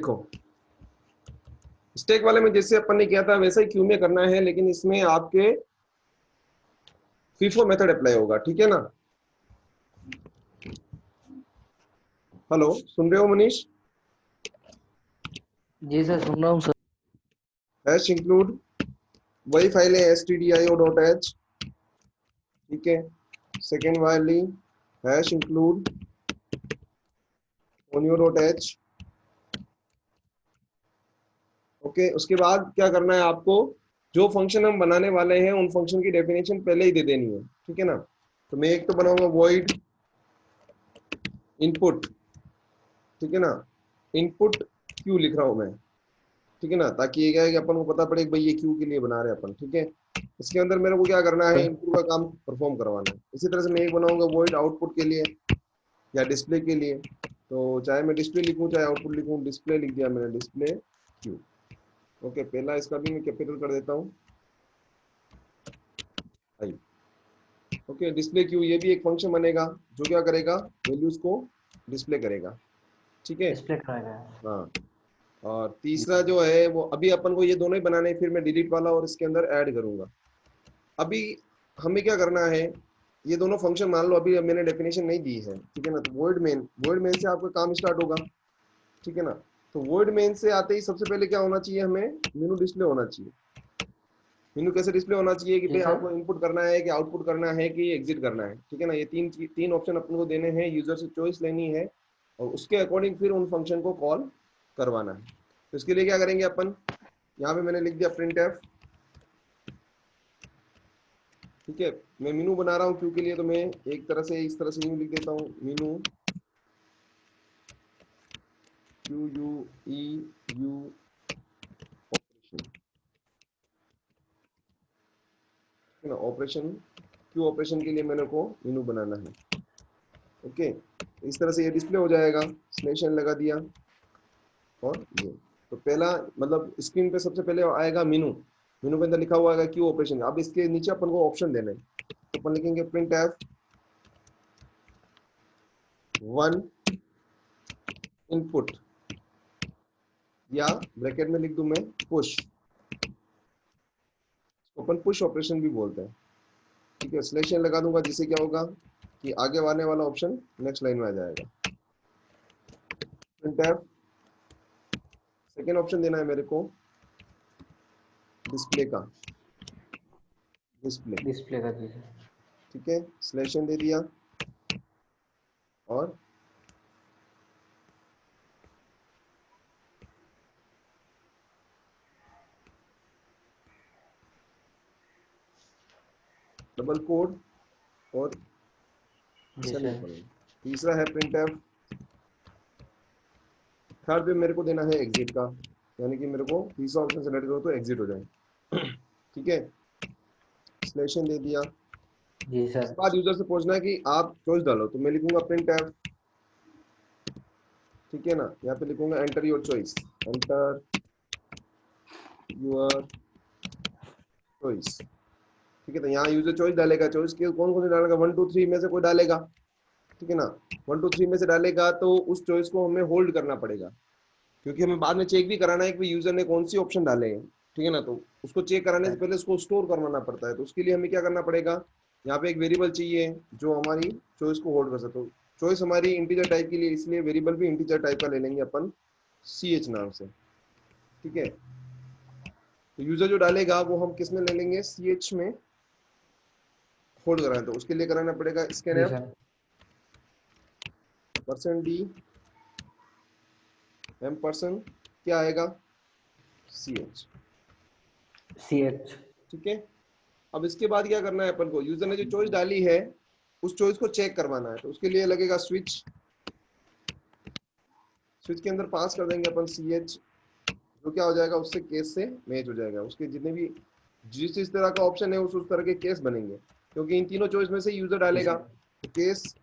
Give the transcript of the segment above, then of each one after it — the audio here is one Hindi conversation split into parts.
देखो स्टैक वाले में जैसे अपन ने किया था वैसा ही क्यू में करना है, लेकिन इसमें आपके फीफो मेथड अप्लाई होगा, ठीक है ना। हेलो, सुन रहे हो मनीष? जी सर, सुन रहा हूँ सर। हैश इंक्लूड वही फाइल है stdio.h, ठीक है। सेकेंड वाली हैश इंक्लूड onio.h, ओके। उसके बाद क्या करना है आपको, जो फंक्शन हम बनाने वाले हैं उन फंक्शन की डेफिनेशन पहले ही दे देनी है, ठीक है ना। तो मैं एक तो बनाऊंगा वॉइड इनपुट, ठीक है ना, इनपुट क्यू लिख रहा हूं मैं, ठीक है ना, ताकि ये क्या है कि अपन को पता पड़े कि भाई ये क्यू के लिए बना रहे हैं अपन, ठीक है। इसके अंदर मेरे को क्या करना है, इनपुट का काम परफॉर्म करवाना है। इसी तरह से मैं एक बनाऊंगा वॉइड आउटपुट के लिए या डिस्प्ले के लिए। तो चाहे मैं डिस्प्ले लिखूं चाहे आउटपुट लिखूं, डिस्प्ले लिख दिया मैंने, डिस्प्ले क्यू, ओके। पहला इसका भी मैं कैपिटल कर देता हूँ, ओके। डिस्प्ले क्यू ये भी एक फंक्शन बनेगा जो क्या करेगा, वैल्यूज को डिस्प्ले करेगा, ठीक है। डिस्प्ले कराएगा। हाँ, और तीसरा जो है वो अभी अपन को ये दोनों ही बनाने हैं, फिर मैं डिलीट वाला और इसके अंदर ऐड करूंगा। अभी हमें क्या करना है, ये दोनों फंक्शन मान लो अभी मैंने डेफिनेशन नहीं दी है, ठीक है ना। तो वॉइड मेन से आपका काम स्टार्ट होगा, ठीक है ना। तो वॉइड मेन से आते ही सबसे पहले क्या होना चाहिए, हमें मेनू डिस्प्ले होना चाहिए। मेनू कैसे डिस्प्ले होना चाहिए कि जी भाई सर। आपको इनपुट करना है कि आउटपुट करना है कि एग्जिट करना है, ठीक है ना। ये तीन ऑप्शन अपन को देने हैं, यूजर से चॉइस लेनी है और उसके अकॉर्डिंग फिर उन फंक्शन को कॉल करवाना है। तो इसके लिए क्या करेंगे अपन, यहाँ पे मैंने लिख दिया प्रिंट एफ, ठीक है। मैं मीनू बना रहा हूँ क्यू के लिए, तो मैं एक तरह से इस तरह से यूं लिख देता हूँ, Meenu Q U E U operation, Q operation के लिए मैंने को मीनू बनाना है, ओके। इस तरह से ये डिस्प्ले हो जाएगा, स्लैश एन लगा दिया और ये। तो पहला मतलब स्क्रीन पे सबसे पहले आएगा मीनू, मीनू के अंदर लिखा हुआ आएगा क्यू ऑपरेशन। अब इसके नीचे अपन को ऑप्शन देने, तो अपन लिखेंगे प्रिंट एफ 1 इनपुट, या ब्रैकेट में लिख दूं मैं पुश, अपन पुश ऑपरेशन भी बोलते हैं, ठीक है। स्लैश एन लगा दूंगा, जिससे क्या होगा कि आगे आने वाला ऑप्शन नेक्स्ट लाइन में आ जाएगा। प्रिंट एफ, सेकेंड ऑप्शन देना है मेरे को डिस्प्ले का, डिस्प्ले, डिस्प्ले कर दीजिए। ठीक है। स्लैश एन दे दिया और डबल कोड और जी सर। सेमीकोलन। तीसरा है प्रिंट एफ, थर्ड पे मेरे को देना है एग्जिट का, यानी कि मेरे को तीसरा ऑप्शन सेलेक्ट करो तो एग्जिट हो जाए, ठीक है। स्लैश एन दे दिया। जी इस सर। बार यूजर से पूछना है कि आप चॉइस डालो, तो मैं लिखूंगा प्रिंट एफ, ठीक है ना। यहाँ पे लिखूंगा enter your choice, enter your choice, ठीक है। तो यहाँ यूजर चॉइस डालेगा, चॉइस के कौन कौन से डालेगा, 1 2 3 में से कोई डालेगा, ठीक है ना। 1 2 3 में से डालेगा तो उस चॉइस को हमें होल्ड करना पड़ेगा, क्योंकि हमें बाद में चेक भी कराना है कि यूजर ने कौन सी ऑप्शन डाले हैं, ठीक है ना। तो उसको चेक कराने से पहले उसको स्टोर करवाना पड़ता है। तो उसके लिए हमें क्या करना पड़ेगा, यहाँ पे एक वेरिएबल चाहिए जो हमारी चॉइस को होल्ड कर सके। तो चॉइस हमारी इंटीजर टाइप के लिए, इसलिए वेरिएबल भी इंटीजर टाइप का ले लेंगे अपन, ch नाम से, ठीक है। तो यूजर जो डालेगा वो हम किस में ले लेंगे, ch में होल्ड कराना। तो उसके लिए कराना पड़ेगा स्कैन जी एफ सर। %d एम% क्या आएगा, ch, CH। ठीक है। अब इसके बाद क्या करना है अपन को, यूजर ने जो चॉइस डाली है उस चॉइस को चेक करवाना है। तो उसके लिए लगेगा स्विच, स्विच के अंदर पास कर देंगे अपन ch, जो क्या हो जाएगा उससे केस से मैच हो जाएगा। उसके जितने भी जिस तरह का ऑप्शन है उस तरह के केस बनेंगे, क्योंकि इन तीनों चॉइस में से यूजर जी डालेगा। सर। तो केस,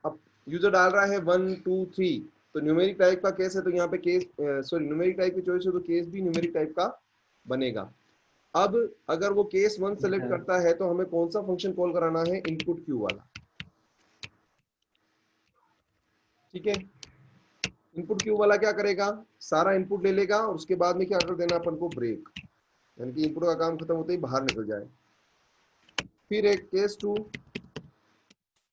अब यूजर डाल रहा है 1 2 3, तो न्यूमेरिक टाइप का केस है, तो यहाँ पे केस सॉरी न्यूमेरिक टाइप की चॉइस है तो केस भी न्यूमेरिक टाइप का बनेगा। अब अगर वो केस 1 जी सेलेक्ट सर। करता है तो हमें कौन सा फंक्शन कॉल कराना है, इनपुट क्यू वाला, ठीक है। इनपुट क्यू वाला क्या करेगा, सारा इनपुट ले लेगा और उसके बाद में क्या कर देना अपन को, ब्रेक, यानी कि इनपुट का काम खत्म होते ही बाहर निकल जाए। फिर एक केस टू,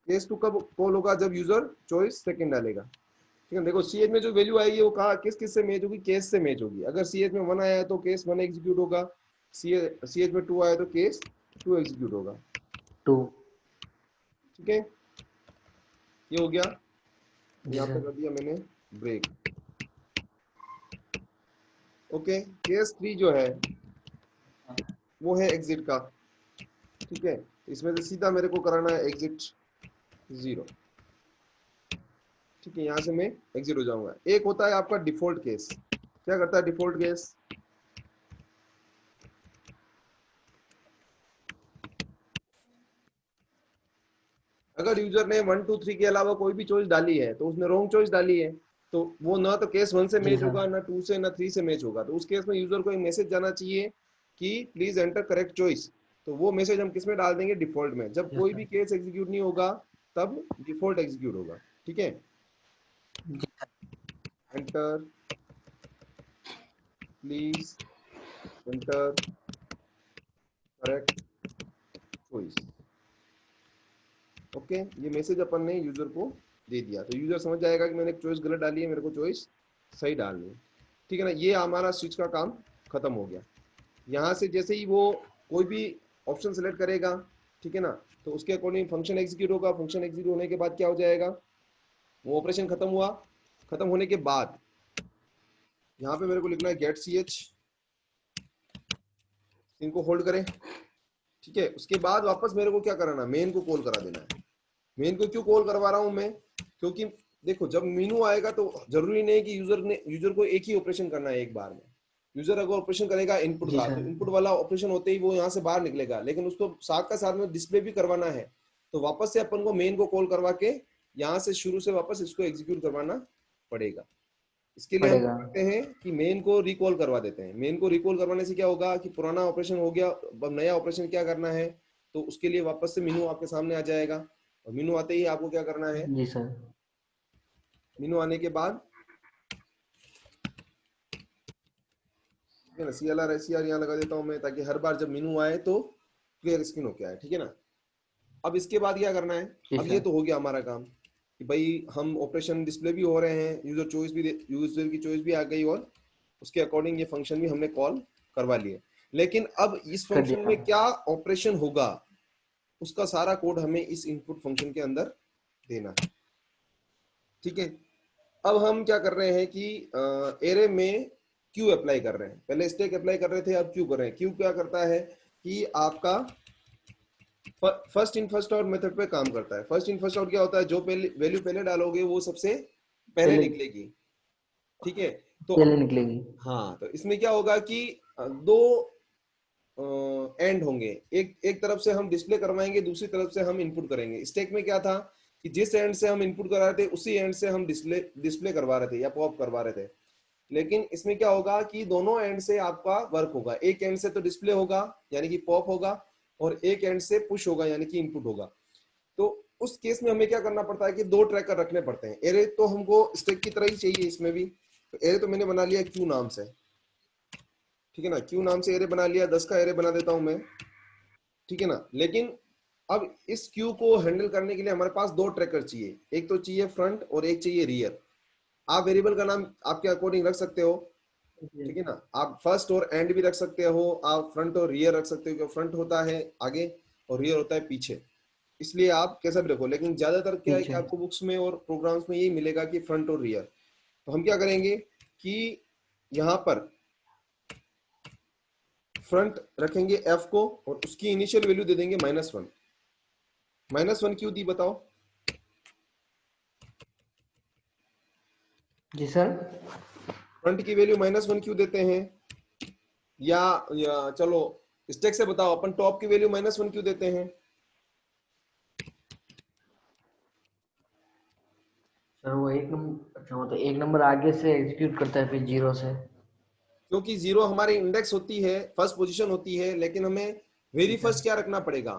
केस टू कब कॉल होगा, जब यूजर चॉइस सेकंड डालेगा। ठीक है, देखो सी एच में जो वैल्यू आएगी वो कहा किस किस से मैच होगी, केस से मैच होगी। अगर सी एच में 1 आया है तो केस 1 एग्जीक्यूट होगा, सी एच में 2 आया तो केस 2 एग्जीक्यूट होगा। 2। ठीक है, ये हो गया। जी यहाँ पे सर। कर दिया मैंने ब्रेक। ओके, केस 3 जो है वो है एग्जिट का। ठीक है, इसमें से सीधा मेरे को कराना है एग्जिट 0। ठीक है, यहाँ से मैं एग्जिट हो जाऊंगा। एक होता है आपका डिफॉल्ट केस। क्या करता है डिफॉल्ट केस, अगर यूजर ने 1 2 3 के अलावा कोई भी चॉइस डाली है तो उसने रॉन्ग चॉइस डाली है, तो वो ना तो केस 1 से जी मैच सर। होगा, ना 2 से, ना 3 से मैच होगा। तो उस केस में यूजर को एक मैसेज जाना चाहिए कि प्लीज एंटर करेक्ट चॉइस। तो वो मैसेज हम किस में डाल देंगे, डिफॉल्ट में। जब जी कोई भी सर। केस एग्जीक्यूट नहीं होगा तब डिफॉल्ट एग्जीक्यूट होगा। ठीक है, जी sir. Enter please enter correct choice. Okay, ये मैसेज अपन ने यूजर को दे दिया, तो यूजर समझ जाएगा कि मैंने एक चॉइस गलत डाली है, मेरे को चॉइस सही डालनी है। ठीक है ना, ये हमारा स्विच का काम खत्म हो गया। यहाँ से जैसे ही वो कोई भी ऑप्शन सेलेक्ट करेगा, ठीक है ना, तो उसके अकॉर्डिंग फंक्शन एग्जीक्यूट होगा। फंक्शन एग्जीक्यूट होने के बाद क्या हो जाएगा, वो ऑपरेशन खत्म हुआ। खत्म होने के बाद यहाँ पे मेरे को लिखना है गेट सी एच, इनको होल्ड करें। ठीक है, उसके बाद वापस मेरे को क्या कराना, मेन को कॉल करा देना है। मेन को क्यों कॉल करवा रहा हूं मैं, क्योंकि देखो जब मीनू आएगा तो जरूरी नहीं कि यूजर को एक ही ऑपरेशन करना है एक बार में। यूजर अगर ऑपरेशन करेगा इनपुट जी का, तो सर। इनपुट वाला ऑपरेशन होते ही वो यहाँ से बाहर निकलेगा, लेकिन उसको साथ का साथ में डिस्प्ले भी करवाना है। तो वापस से अपन को मेन को कॉल करवा के यहाँ से शुरू से वापस इसको एग्जीक्यूट करवाना पड़ेगा। इसके लिए हम क्या पड़ेगा। करते हैं कि मेन को रिकॉल करवा देते हैं। मेन को रिकॉल करवाने से क्या होगा कि पुराना ऑपरेशन हो गया, अब नया ऑपरेशन क्या करना है, तो उसके लिए वापस से मेनू आपके सामने आ जाएगा। और मेनू आते ही आपको क्या करना है, जी सर। मेनू आने के बाद ठीक है ना, CLR SCR यहाँ लगा देता हूँ मैं, ताकि हर बार जब मेनू आए तो क्लियर स्क्रीन होके आए। ठीक है ना, अब इसके बाद क्या करना है, जी अब ये सर। तो हो गया हमारा काम कि भाई हम ऑपरेशन डिस्प्ले भी हो रहे हैं, यूजर चॉइस भी, यूजर की चॉइस भी आ गई और उसके अकॉर्डिंग ये फंक्शन भी हमने कॉल करवा लिए। लेकिन अब इस कर फंक्शन दिया। में क्या ऑपरेशन होगा, उसका सारा कोड हमें इस इनपुट फंक्शन के अंदर देना है। ठीक है, अब हम क्या कर रहे हैं कि एरे में क्यू अप्लाई कर रहे हैं। पहले स्टैक अप्लाई कर रहे थे, अब क्यू कर रहे हैं। क्यू क्या करता है कि आपका first in first out method पे काम करता है। फर्स्ट इन फर्स्ट आउट क्या होता है, जो पहले वैल्यू पहले डालोगे वो सबसे पहले पहले निकलेगी। ठीक है, तो पहले निकलेगी। हाँ, तो इसमें क्या होगा कि दो एंड होंगे। एक एक तरफ से हम डिस्प्ले करवाएंगे, दूसरी तरफ से हम इनपुट करेंगे। स्टैक में क्या था कि जिस एंड से हम इनपुट करा रहे थे उसी एंड से हम डिस्प्ले डिस्प्ले करवा रहे थे या पॉप करवा रहे थे। लेकिन इसमें क्या होगा कि दोनों एंड से आपका वर्क होगा। एक एंड से तो डिस्प्ले होगा यानी कि पॉप होगा, और एक एंड से पुश होगा यानी कि इनपुट होगा। तो उस केस में हमें क्या करना पड़ता है कि दो ट्रैकर रखने पड़ते हैं। एरे तो हमको स्टैक की तरह ही चाहिए इसमें भी। तो एरे तो मैंने बना लिया क्यू नाम से। ठीक है ना, क्यू नाम से एरे बना लिया, 10 का एरे बना देता हूं मैं। ठीक है ना, लेकिन अब इस क्यू को हैंडल करने के लिए हमारे पास दो ट्रैकर चाहिए। एक तो चाहिए फ्रंट और एक चाहिए रियर। आप वेरिएबल का नाम आपके अकॉर्डिंग रख सकते हो। जी। ठीक है ना, आप फर्स्ट और एंड भी रख सकते हो, आप फ्रंट और रियर रख सकते हो। फ्रंट होता है आगे और रियर होता है पीछे, इसलिए आप कैसा भी रखो। लेकिन ज्यादातर क्या है कि पीछे। आपको बुक्स में और प्रोग्राम्स में यही मिलेगा कि फ्रंट और रियर। तो हम क्या करेंगे कि यहाँ पर फ्रंट रखेंगे F को, और उसकी इनिशियल वैल्यू दे देंगे -1। -1 क्यों दी बताओ? जी सर। फ्रंट की वैल्यू -1 क्यों देते हैं? या चलो स्टैक से बताओ, अपन टॉप की वैल्यू -1 क्यों देते हैं? सर वो एक नंबर, अच्छा मतलब एक नंबर आगे से एग्जीक्यूट करता है फिर 0 से। क्योंकि 0 हमारी इंडेक्स होती है, फर्स्ट पोजीशन होती है। लेकिन हमें वेरी जी सर। फर्स्ट क्या रखना पड़ेगा,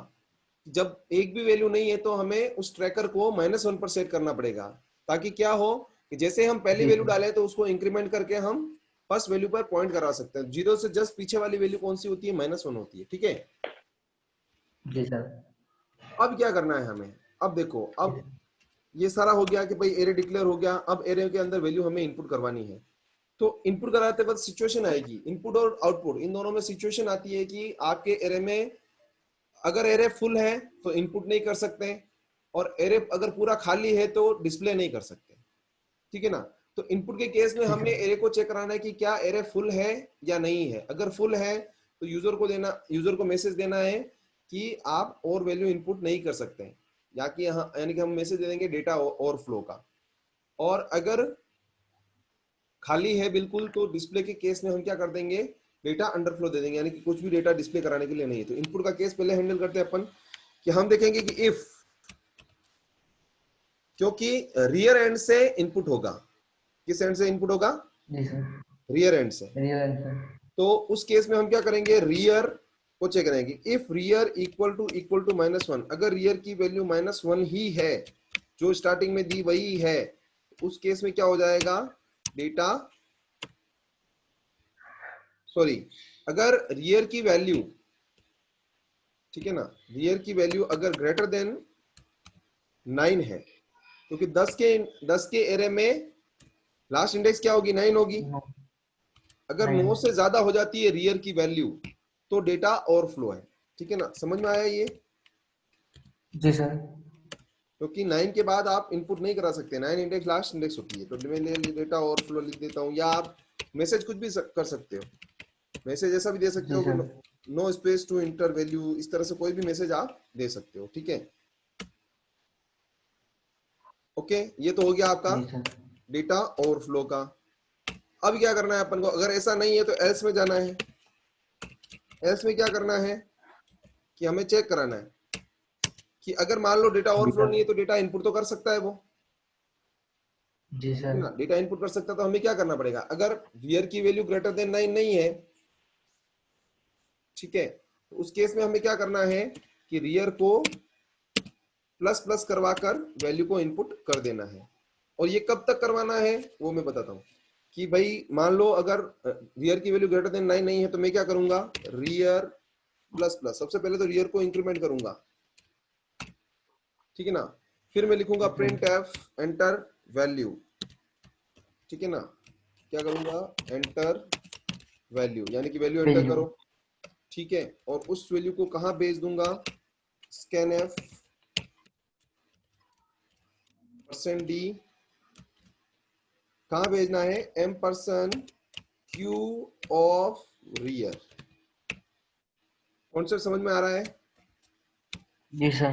जब एक भी वैल्यू नहीं है तो हमें उस ट्रैकर को -1 पर सेट करना पड़ेगा, ताकि क्या हो कि जैसे हम पहली जी वैल्यू सर। डालें तो उसको इंक्रीमेंट करके हम फर्स्ट वैल्यू पर पॉइंट करा सकते हैं। जीरो से जस्ट पीछे वाली वैल्यू कौन सी होती है? -1 होती है, ठीक है। जी सर। अब क्या करना है हमें? अब देखो, जी अब ये सारा हो गया कि भाई एरे डिक्लेयर हो गया। अब एरे के अंदर वैल्यू हमें इनपुट करवानी है। तो इनपुट कराते वक्त सिचुएशन आएगी, इनपुट और आउटपुट इन दोनों में सिचुएशन आती है कि आपके एरे में अगर एरे फुल है तो इनपुट नहीं कर सकते, और एरे अगर पूरा खाली है तो डिस्प्ले नहीं कर सकते, ठीक है ना। तो इनपुट के केस में जी हमें सर। एरे को चेक कराना है कि क्या एरे फुल है या नहीं है। अगर फुल है तो यूजर को मैसेज देना है कि आप और वैल्यू इनपुट नहीं कर सकते, या कि यहाँ यानी कि हम मैसेज दे देंगे डेटा ओवरफ्लो का। और अगर खाली है बिल्कुल तो डिस्प्ले के केस में हम क्या कर देंगे? डेटा अंडरफ्लो दे देंगे, यानी कि कुछ भी डेटा डिस्प्ले कराने के लिए नहीं है। तो इनपुट का केस पहले हैंडल करते हैं अपन, कि हम देखेंगे कि इफ, क्योंकि रियर एंड से इनपुट होगा। किस एंड से इनपुट होगा? जी सर। रियर एंड से। Real answer. तो उस केस में हम क्या करेंगे? रियर को चेक करेंगे। इफ रियर इक्वल टू -1, अगर रियर की वैल्यू -1 ही है, जो स्टार्टिंग में दी वही है, उस केस में क्या हो जाएगा? डेटा, सॉरी, अगर रियर की वैल्यू, ठीक है ना, रियर की वैल्यू अगर ग्रेटर देन 9 है, क्योंकि 10 के एरे में लास्ट इंडेक्स क्या होगी? 9 होगी। नो। अगर 9 9। से ज्यादा हो जाती है रियर की वैल्यू तो डेटा ओवरफ्लो है, ठीक है ना। समझ में आया ये? जी सर। क्योंकि 9 के बाद आप इनपुट नहीं करा सकते, 9 इंडेक्स लास्ट इंडेक्स होती है। तो मैं डेटा ओवरफ्लो लिख देता हूँ, या आप मैसेज कुछ भी कर सकते हो। मैसेज ऐसा भी दे सकते जी हो कि sir. No space to enter value, इस तरह से कोई भी मैसेज आप दे सकते हो, ठीक है। ओके, ये तो हो गया आपका जी सर। डेटा ओवरफ्लो का। अब क्या करना है अपन को? अगर ऐसा नहीं है तो एल्स में जाना है। एल्स में क्या करना है कि हमें चेक कराना है कि अगर मान लो डेटा जी ओवरफ्लो सर। नहीं है तो डेटा इनपुट तो कर सकता है वो, जी है सर। ना। डेटा इनपुट कर सकता है, तो हमें क्या करना पड़ेगा? अगर रियर की वैल्यू ग्रेटर देन 9 नहीं है, ठीक है, तो उस केस में हमें क्या करना है कि रियर को प्लस प्लस करवाकर वैल्यू को इनपुट कर देना है। और ये कब तक करवाना है वो मैं बताता हूँ। कि भाई मान लो अगर रियर की वैल्यू ग्रेटर देन 9 नहीं है, तो मैं क्या करूंगा? रियर प्लस प्लस, सबसे पहले तो रियर को इंक्रीमेंट करूंगा, ठीक है ना। फिर मैं लिखूंगा जी sir. Print f enter value, ठीक है ना। क्या करूंगा? एंटर वैल्यू, यानी कि वैल्यू एंटर वैल्यू। करो, ठीक है। और उस वैल्यू को कहां भेज दूंगा? स्कैन एफ %d, कहां भेजना है? %q of rear. कॉन्सेप्ट समझ में आ रहा है? जी सर।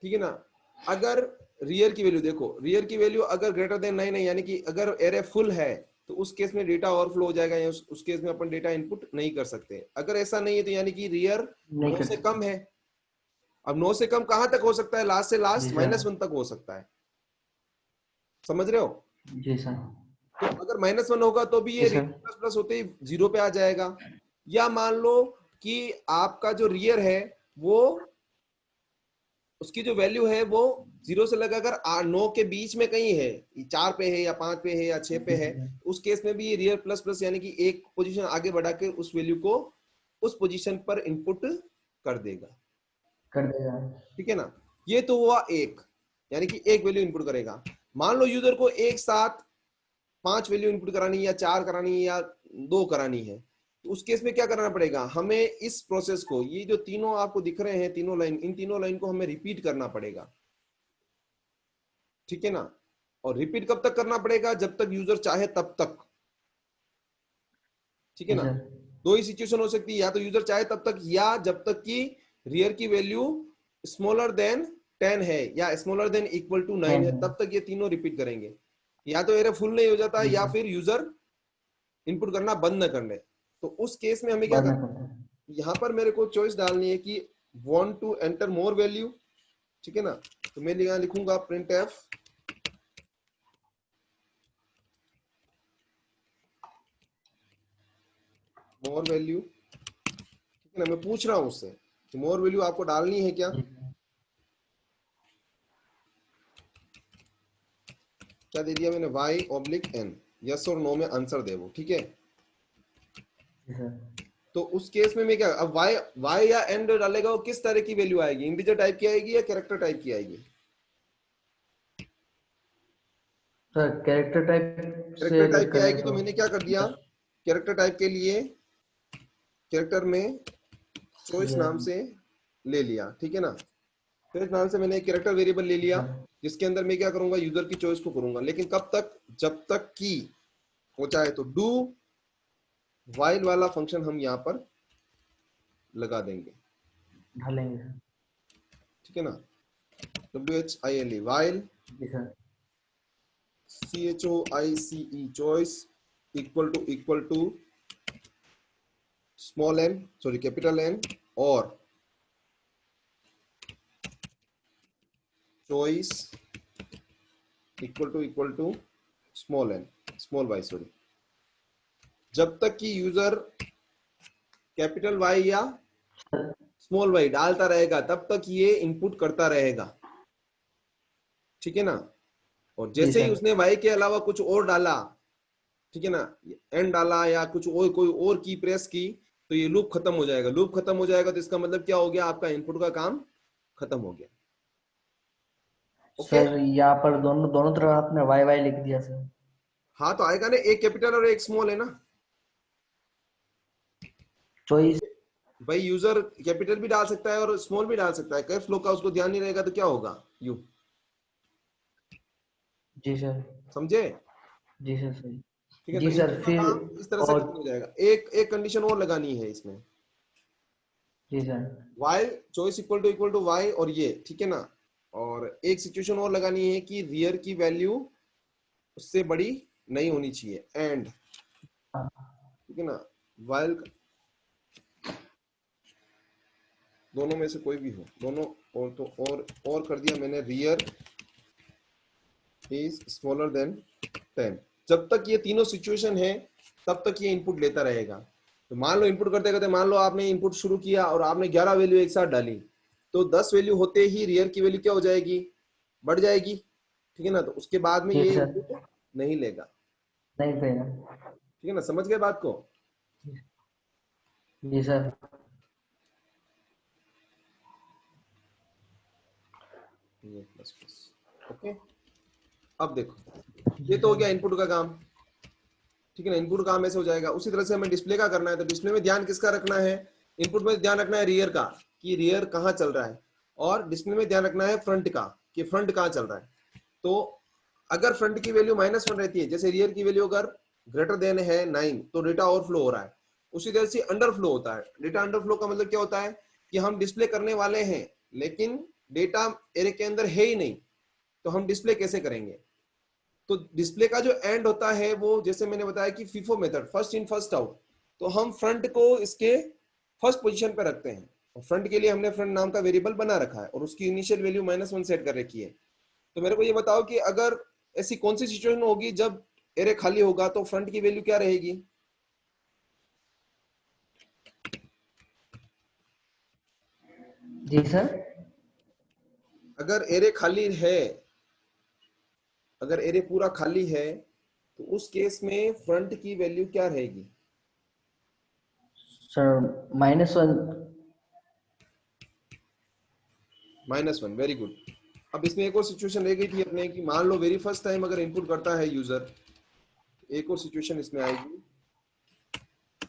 ठीक है ना। अगर रियर की वैल्यू देखो, रियर की वैल्यू अगर ग्रेटर देन 9 है, यानी कि अगर एरे फुल है, तो उस केस में डेटा ओवरफ्लो हो जाएगा, या उस केस में अपन डेटा इनपुट नहीं कर सकते। अगर ऐसा नहीं है तो यानी कि रियर नहीं 9 कर से कम सकते। है। अब 9 से कम कहां तक हो सकता है? लास्ट से जी लास्ट सर। -1 तक हो सकता है, समझ रहे हो। जी सर। तो अगर -1 होगा तो भी जी ये सर। रियर प्लस प्लस होते ही 0 पे आ जाएगा। या मान लो कि आपका जो रियर है वो, उसकी जो वैल्यू है वो 0 से लगाकर 9 के बीच में कहीं है, 4 पे है या 5 पे है या 6 पे जी है, सर। उस केस में भी ये रियर प्लस प्लस, यानी कि एक पोजीशन आगे बढ़ा के उस वैल्यू को उस पोजीशन पर इनपुट कर देगा, कर देगा। ठीक है ना। ये तो हुआ एक, यानी कि एक वैल्यू इनपुट करेगा। मान लो यूजर को एक साथ 5 वैल्यू इनपुट करानी है, या 4 करानी है, या 2 करानी है, तो उस केस में क्या करना पड़ेगा? हमें इस प्रोसेस को, ये जो तीनों आपको दिख रहे हैं तीनों लाइन, इन तीनों लाइन को हमें रिपीट करना पड़ेगा, ठीक है ना। और रिपीट कब तक करना पड़ेगा? जब तक यूजर चाहे तब तक, ठीक है जी ना। सर। दो ही सिचुएशन हो सकती है, या तो यूजर चाहे तब तक, या जब तक कि रियर की वैल्यू स्मॉलर देन 10 है या स्मॉलर देन इक्वल टू 9 10 है, है। तब तक ये तीनों रिपीट करेंगे। या तो एरे फुल नहीं हो जाता, जी या सर। फिर यूजर इनपुट करना बंद न कर ले। तो उस केस में हमें क्या बढ़ना करना पड़ता है। है? यहाँ पर मेरे को चॉइस डालनी है कि want to enter more value, ठीक है ना। तो मैं यहाँ लिखूंगा प्रिंट एफ मोर वैल्यू, ठीक है ना। मैं पूछ रहा हूँ उससे कि मोर वैल्यू आपको डालनी है क्या। जी सर। क्या दे दिया मैंने, y/n, यस और नो में आंसर दे वो, ठीक है। जी सर। तो उस केस में मैं क्या, अब y या n जो डालेगा वो किस तरह की वैल्यू आएगी, इंटीजर टाइप की आएगी या कैरेक्टर टाइप की आएगी? सर कैरेक्टर टाइप से कैरेक्टर अगर टाइप की करें आएगी, तो तो मैंने क्या कर दिया, कैरेक्टर टाइप के लिए कैरेक्टर में चॉइस ये नाम से ले लिया, ठीक है ना। चॉइस नाम से मैंने एक कैरेक्टर वेरिएबल ले लिया, सर। जिसके अंदर मैं क्या करूंगा, यूजर की चॉइस को करूंगा, लेकिन कब तक, जब तक कि हो चाहे तो डू वाइल वाला फंक्शन हम यहाँ पर लगा देंगे, ढालेंगे सर। ठीक है ना। WHILE वाइल, जी sir. CHOICE choice, equal to small n, sorry capital N, और choice equal to small n, small y, sorry. जब तक कि यूजर कैपिटल Y या स्मॉल y डालता रहेगा तब तक ये इनपुट करता रहेगा, ठीक है ना। और जी जैसे ही सर। उसने y के अलावा कुछ और डाला, ठीक है ना, n डाला या कुछ और कोई और की प्रेस की, तो ये लूप खत्म हो जाएगा। लूप खत्म हो जाएगा तो इसका मतलब क्या हो गया, आपका इनपुट का काम खत्म हो गया। ओके। सर यहाँ पर दोनों दोनों तरफ आपने वाई वाई लिख दिया सर। हाँ तो आएगा ना, एक कैपिटल और एक स्मॉल है ना चॉइस। भाई। यूजर कैपिटल भी डाल सकता है और स्मॉल भी डाल सकता है, कैप्स लॉक का उसको ध्यान नहीं रहेगा तो क्या होगा, यू, जी सर। समझे। जी सर सही। ठीक है, तो जी सर इनपुट का फिर काम इस तरह से और खत्म हो जाएगा। एक एक कंडीशन और लगानी है इसमें, जी sir. While choice equal to Y, और ये ठीक है ना। और एक सिचुएशन और लगानी है कि रियर की वैल्यू उससे बड़ी नहीं होनी चाहिए, एंड, हाँ। ठीक है ना। वाइल दोनों में से कोई भी हो, दोनों, और तो और कर दिया मैंने, रियर इज स्मॉलर देन 10। जब तक ये तीनों सिचुएशन है तब तक ये इनपुट लेता रहेगा। तो मान लो इनपुट करते करते, मान लो आपने इनपुट शुरू किया और आपने 11 वैल्यू एक साथ डाली, तो 10 वैल्यू होते ही रियर की वैल्यू क्या हो जाएगी, बढ़ जाएगी, ठीक है ना। तो उसके बाद में जी ये सर। इनपुट नहीं लेगा, नहीं पेगा। ठीक है ना, समझ गए बात को। जी सर। ये प्लस प्लस, ओके। अब देखो, ये जी तो हो सर। गया इनपुट का काम, ठीक है ना। इनपुट काम ऐसे हो जाएगा। उसी तरह से हमें डिस्प्ले का करना है, तो डिस्प्ले में ध्यान किसका रखना है, इनपुट में ध्यान रखना है रियर का, कि रियर कहाँ चल रहा है, और डिस्प्ले में ध्यान रखना है फ्रंट का, कि फ्रंट कहाँ चल रहा है। तो अगर फ्रंट की वैल्यू -1 रहती है, जैसे रियर की वैल्यू अगर ग्रेटर देन है 9, तो डेटा ओवरफ्लो हो रहा है। उसी तरह से अंडरफ्लो होता है। डेटा अंडरफ्लो का मतलब क्या होता है, कि हम डिस्प्ले करने वाले हैं लेकिन डेटा एरे के अंदर है ही नहीं, तो हम डिस्प्ले कैसे करेंगे। तो डिस्प्ले का जो एंड होता है वो, जैसे मैंने बताया कि FIFO method, first in first out, तो हम फ्रंट को इसके फर्स्ट पोजीशन पे रखते हैं। और फ्रंट के लिए हमने फ्रंट नाम का वेरिएबल बना रखा है और उसकी इनिशियल वैल्यू -1 सेट कर रखी है। तो मेरे को ये बताओ कि अगर ऐसी कौन सी सिचुएशन होगी जब एरे खाली होगा, तो फ्रंट की वैल्यू क्या रहेगी। जी सर। अगर एरे खाली है, अगर एरे पूरा खाली है, तो उस केस में फ्रंट की वैल्यू क्या रहेगी। सर -1। -1, very good. अब इसमें एक और सिचुएशन रह गई थी अपने, कि मान लो वेरी फर्स्ट टाइम अगर इनपुट करता है यूजर, एक और सिचुएशन इसमें आएगी,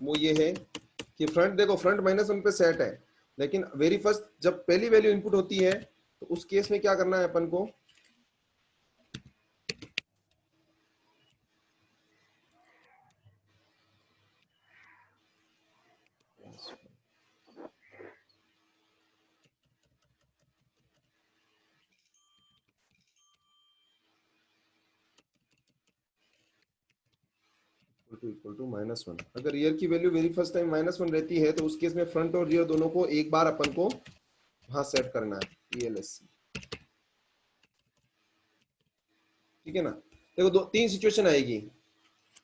वो ये है कि फ्रंट, देखो फ्रंट -1 पे सेट है, लेकिन वेरी फर्स्ट जब पहली वैल्यू इनपुट होती है, तो उस केस में क्या करना है अपन को, इक्वल टू -1। अगर रियर की वैल्यू वेरी फर्स्ट टाइम -1 रहती है, तो उस केस में फ्रंट और रियर दोनों को एक बार अपन को वहां सेट करना है, ELSC, ठीक है ना। देखो दो तीन सिचुएशन आएगी,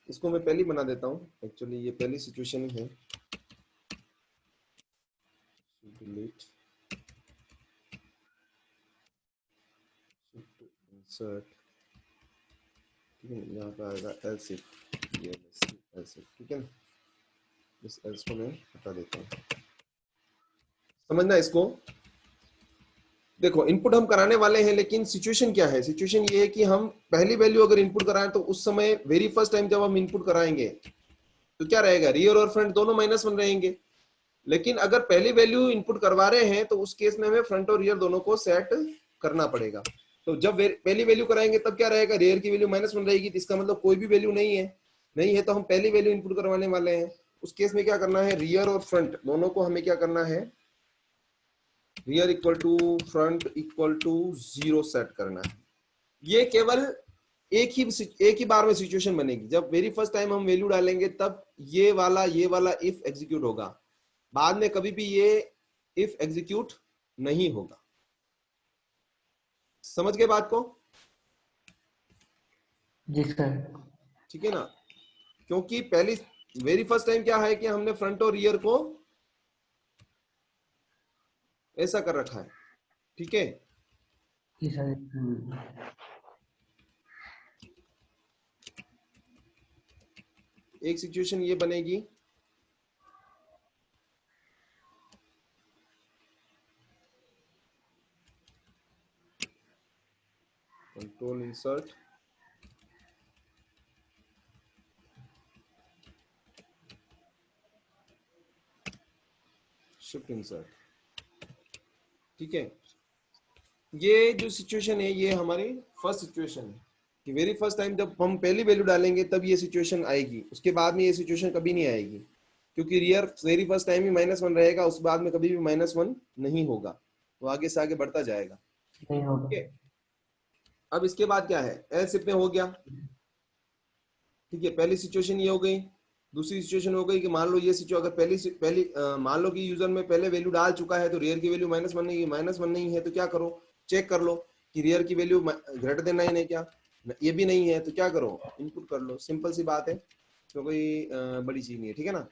इसको मैं पहली बना देता हूँ, एक्चुअली ये पहली सिचुएशन है। डिलीट, इंसर्ट, ठीक है, यहाँ पे आएगा एल्स इफ, ये एल्स इफ, ठीक है ना। इस एल्स को मैं हटा देता हूँ। समझना इसको। देखो इनपुट हम कराने वाले हैं, लेकिन सिचुएशन क्या है? सिचुएशन ये है कि हम पहली वैल्यू अगर इनपुट कराएं तो उस समय वेरी फर्स्ट टाइम जब हम इनपुट कराएंगे तो क्या रहेगा, रियर और फ्रंट दोनों -1 रहेंगे। लेकिन अगर पहली वैल्यू इनपुट करवा रहे हैं तो उस केस में हमें फ्रंट और रियर दोनों को सेट करना पड़ेगा। तो जब पहली वैल्यू कराएंगे तब क्या रहेगा, रियर की वैल्यू -1 रहेगी, तो इसका मतलब कोई भी वैल्यू नहीं है तो हम पहली वैल्यू इनपुट करवाने वाले हैं। उस केस में क्या करना है, रियर और फ्रंट दोनों को हमें क्या करना है, rear equal to front equal to 0 set करना है। ये केवल एक ही बार में सिचुएशन बनेगी, जब वेरी फर्स्ट टाइम हम वैल्यू डालेंगे तब ये वाला इफ एग्जीक्यूट होगा। बाद में कभी भी ये इफ एग्जीक्यूट नहीं होगा। समझ गए बात को? जी सर। ठीक है ना, क्योंकि पहली वेरी फर्स्ट टाइम क्या है कि हमने फ्रंट और रियर को ऐसा कर रखा है। ठीक है, जी सर। एक सिचुएशन ये बनेगी, कंट्रोल इंसर्ट, शिफ्ट इंसर्ट। ठीक है, ये जो सिचुएशन है ये हमारी फर्स्ट सिचुएशन है कि वेरी फर्स्ट टाइम जब हम पहली वैल्यू डालेंगे तब ये सिचुएशन आएगी, उसके बाद में ये सिचुएशन कभी नहीं आएगी, क्योंकि रियर वेरी फर्स्ट टाइम ही -1 रहेगा, उस बाद में कभी भी -1 नहीं होगा, वो आगे से आगे बढ़ता जाएगा। नहीं होगा। ठीक है, अब इसके बाद क्या है, एल्स इफ में हो गया। ठीक है, पहली सिचुएशन ये हो गई। दूसरी सिचुएशन हो गई कि मान लो ये सिचुएशन अगर मान लो कि यूजर में पहले वैल्यू डाल चुका है तो रियर की वैल्यू -1 नहीं है तो क्या करो, चेक कर लो कि रियर की वैल्यू ग्रेटर देन 9 है क्या, ये भी नहीं है तो क्या करो, इनपुट कर लो। सिंपल सी बात है, तो कोई बड़ी चीज नहीं है। ठीक है ना।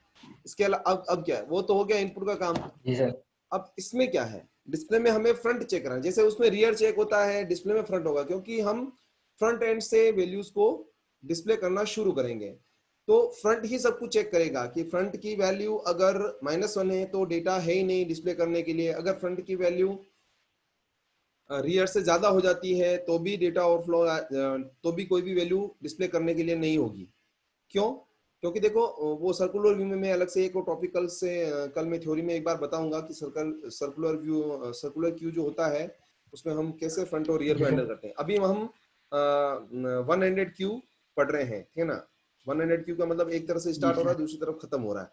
इसके अलावा अब क्या है, वो तो हो गया इनपुट का काम। जी सर। अब इसमें क्या है, डिस्प्ले में हमें फ्रंट चेक करना है, जैसे उसमें रियर चेक होता है डिस्प्ले में फ्रंट होगा, क्योंकि हम फ्रंट एंड से वैल्यूज को डिस्प्ले करना शुरू करेंगे तो फ्रंट ही सब कुछ चेक करेगा कि फ्रंट की वैल्यू अगर -1 है तो डेटा है ही नहीं डिस्प्ले करने के लिए, अगर फ्रंट की वैल्यू रियर से ज्यादा हो जाती है तो भी डेटा ओवरफ्लो, तो भी कोई भी वैल्यू डिस्प्ले करने के लिए नहीं होगी। क्यों? क्योंकि देखो वो सर्कुलर व्यू में मैं अलग से एक टॉपिकल से कल मैं थ्योरी में एक बार बताऊंगा कि सर्कुलर क्यू जो होता है उसमें हम कैसे फ्रंट और रियर को जी हैंडल सर। करते हैं। अभी हम 100 क्यू पढ़ रहे हैं, ठीक है ना। 100 क्यू का मतलब एक तरफ से जी स्टार्ट हो रहा है सर। दूसरी तरफ खत्म हो रहा है।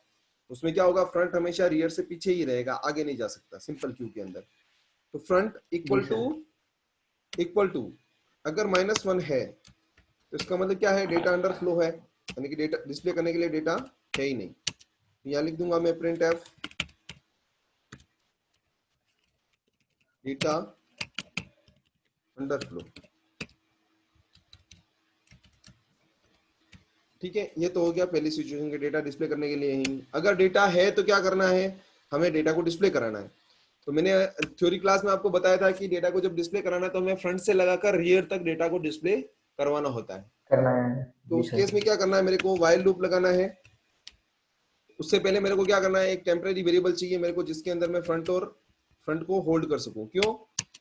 उसमें क्या होगा, फ्रंट हमेशा रियर से पीछे ही रहेगा, आगे नहीं जा सकता सिंपल क्यू के अंदर। तो फ्रंट जी सर। इक्वल टू अगर -1 है तो इसका मतलब क्या है, डेटा अंडर फ्लो है, यानी कि डेटा डिस्प्ले करने के लिए डेटा है ही नहीं। यहाँ लिख दूंगा मैं print F data under flow. ठीक है, ये तो हो गया पहली सिचुएशन के डेटा डिस्प्ले करने के लिए ही। अगर डेटा है तो क्या करना है, हमें डेटा को डिस्प्ले कराना है। तो मैंने थ्योरी क्लास में आपको बताया था कि डेटा को जब डिस्प्ले कराना है तो हमें फ्रंट से लगाकर रियर तक डेटा को डिस्प्ले करवाना होता है। करना है। तो जी उस सर। केस में क्या करना है, मेरे को व्हाइल लूप लगाना है। उससे पहले मेरे को क्या करना है, एक टेम्परेरी वेरिएबल चाहिए मेरे को जिसके अंदर मैं फ्रंट को होल्ड कर सकूं। क्यों?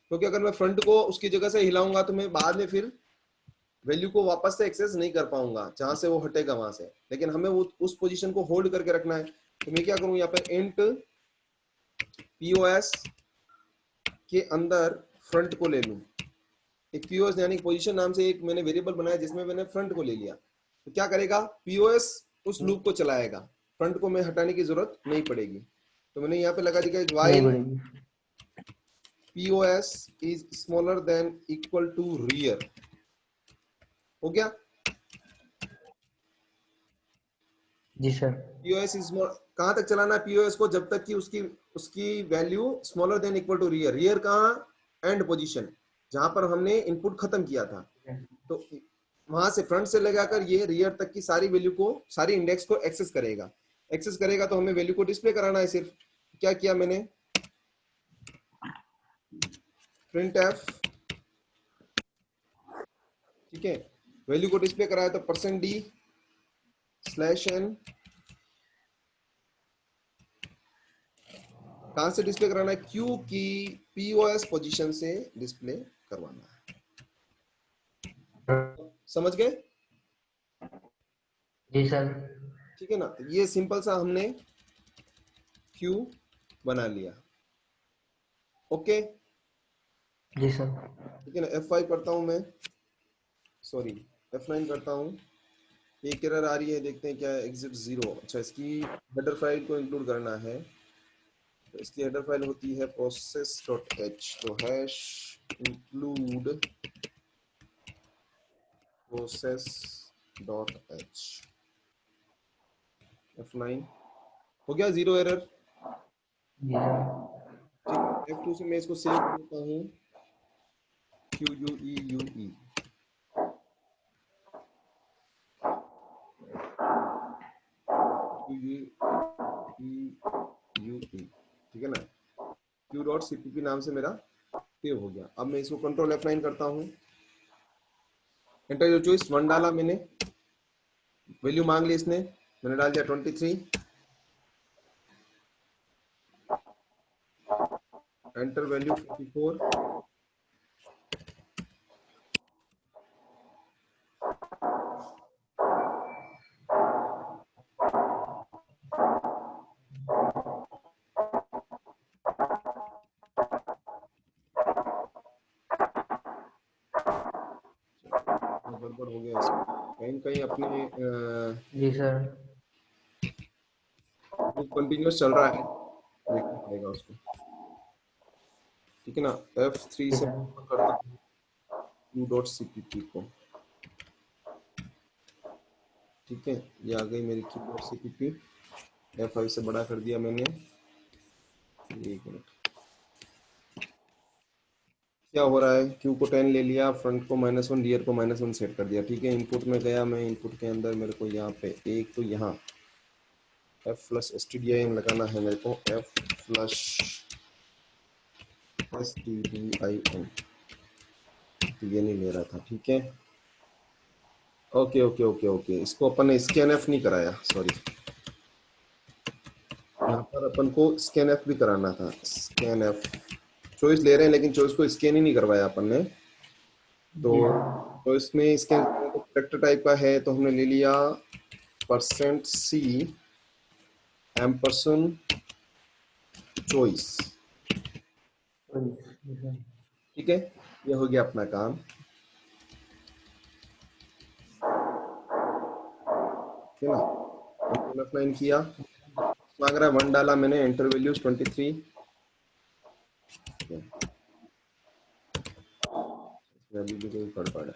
क्योंकि अगर मैं फ्रंट को उसकी जगह से हिलाऊंगा तो मैं बाद में फिर वैल्यू को वापस से एक्सेस नहीं कर पाऊंगा, जहां से वो हटेगा वहां से। लेकिन हमें वो उस पोजीशन को होल्ड करके रखना है। तो मैं क्या करूं, यहाँ पर इंट पीओएस के अंदर फ्रंट को ले लूं। एक पीओएस यानी पोजीशन नाम से एक मैंने वेरिएबल बनाया जिसमें मैंने फ्रंट को ले लिया। तो क्या करेगा, पीओएस उस लूप को चलाएगा, फ्रंट को मैं हटाने की जरूरत नहीं पड़ेगी। तो मैंने यहाँ पे लगा दिया एक नहीं व्हाइल बढ़ेगी। POS is smaller than equal to rear. हो गया। जी सर। पीओएस इज कहां तक चलाना है पीओएस को, जब तक कि उसकी उसकी value smaller than equal to rear. Rear कहां, एंड पोजीशन जहां पर हमने इनपुट खत्म किया था। तो वहां से फ्रंट से लगाकर ये रियर तक की सारी वैल्यू को, सारी इंडेक्स को एक्सेस करेगा। एक्सेस करेगा तो हमें वैल्यू को डिस्प्ले कराना है सिर्फ। क्या किया मैंने, प्रिंट एफ, ठीक है, वैल्यू को डिस्प्ले कराया तो %d/n कहां से डिस्प्ले कराना है? क्यू की पीओएस पोजीशन से डिस्प्ले करवाना है। समझ गए? जी सर। ठीक है ना, तो ये सिंपल सा हमने क्यू बना लिया। ओके, जी सर। ठीक है ना। F5 करता हूं मैं, सॉरी F9 करता हूं। एक एरर आ रही है, देखते हैं क्या है। एग्जिट 0। अच्छा, इसकी हेडर फाइल को इंक्लूड करना है, तो इसकी हेडर फाइल होती है process.h, तो हैश इंक्लूड process.h। F9 हो गया, 0 एरर। जी सर। ठीक है, F2 से मैं इसको सेव करता हूँ, QUEUE, ठीक है ना। Q.cpp नाम से मेरा सेव हो गया। अब मैं इसको कंट्रोल F9 करता हूँ, एंटर योर चॉइस। 1 डाला मैंने, वैल्यू मांग ली इसने, मैंने डाल दिया 23, एंटर वैल्यू 54, गड़बड़ हो गया इसमें, कहीं कहीं अपने जी सर। कंटिन्यूअस चल रहा है, देखना पड़ेगा उसको। ठीक है ना, F3 जी से सर। करता हूँ Q.cpp को। ठीक है, ये आ गई मेरी Q.cpp। F5 से बड़ा कर दिया मैंने। एक मिनट, क्या हो रहा है? Q को 10 ले लिया, फ्रंट को -1, रियर को -1 सेट कर दिया। ठीक है, इनपुट में गया मैं, इनपुट के अंदर मेरे को यहाँ पे एक, तो यहाँ F+stdim लगाना है मेरे को, F+stdim, तो ये नहीं ले रहा था। ठीक है, ओके ओके ओके ओके, इसको अपन ने स्कैन नहीं कराया, सॉरी। यहाँ पर अपन को स्कैन भी कराना था। स्कैन चॉइस ले रहे हैं, लेकिन चॉइस को स्कैन ही नहीं करवाया अपन ने। तो जी सर। तो इसमें स्कैन कैरेक्टर टाइप का है, तो हमने ले लिया %c $चॉइस। जी सर। ठीक है, ये हो गया अपना काम। ठीक है ना, कंट्रोल F9 किया, मांग रहा है 1 डाला मैंने, एंटर वैल्यूज 23। अभी भी कोई गड़बड़ है।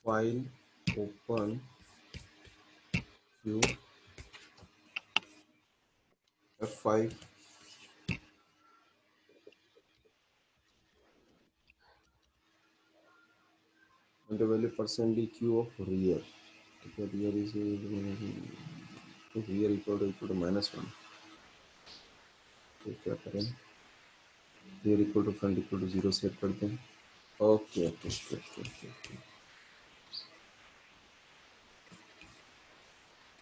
File open Q F5, enter value %dq of rear। ठीक है, rear is rear equal to -1। तो क्या करें, rear equal to front equal to 0 set करते हैं। ओके ओके ओके ओके,